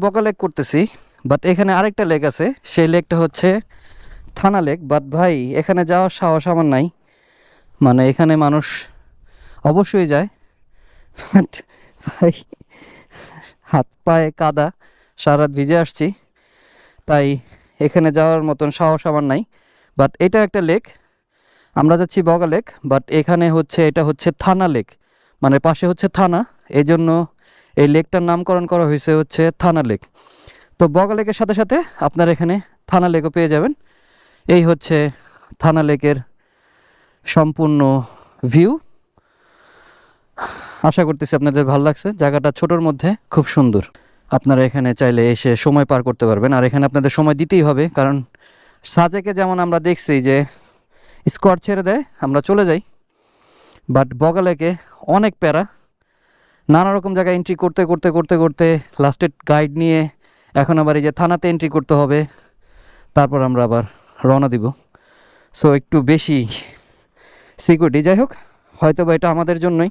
বকা লেক করতেছি, বাট এখানে আরেকটা লেক আছে, সেই লেকটা হচ্ছে থানা লেক। বাট ভাই এখানে যাওয়ার সাহস আমার নাই, মানে এখানে মানুষ অবশ্যই যায়, বাট ভাই হাত পায়ে কাদা, সারা রাত ভিজে আসছি, তাই এখানে যাওয়ার মতন সাহস আমার নাই। বাট এটা একটা লেক, আমরা যাচ্ছি বগা লেক, বাট এখানে হচ্ছে এটা হচ্ছে থানা লেক, মানে পাশে হচ্ছে থানা, এই জন্য এই লেকটার নামকরণ করা হয়েছে হচ্ছে থানা লেক। তো বগা লেকের সাথে সাথে আপনার এখানে থানা লেকও পেয়ে যাবেন। এই হচ্ছে থানা লেকের সম্পূর্ণ ভিউ। আশা করতেছি আপনাদের ভালো লাগছে, জায়গাটা ছোটোর মধ্যে খুব সুন্দর। আপনারা এখানে চাইলে এসে সময় পার করতে পারবেন, আর এখানে আপনাদের সময় দিতেই হবে, কারণ সাজেকে যেমন আমরা দেখছি যে স্কোয়াড ছেড়ে দেয় আমরা চলে যাই, বাট বগা লেকে অনেক প্যারা, নানা রকম জায়গায় এন্ট্রি করতে করতে করতে করতে লাস্টের গাইড নিয়ে এখন আবার এই যে থানাতে এন্ট্রি করতে হবে, তারপর আমরা আবার রওনা দিব। সো একটু বেশি সিকিউরিটি, যাই হোক হয়তো বা এটা আমাদের জন্যই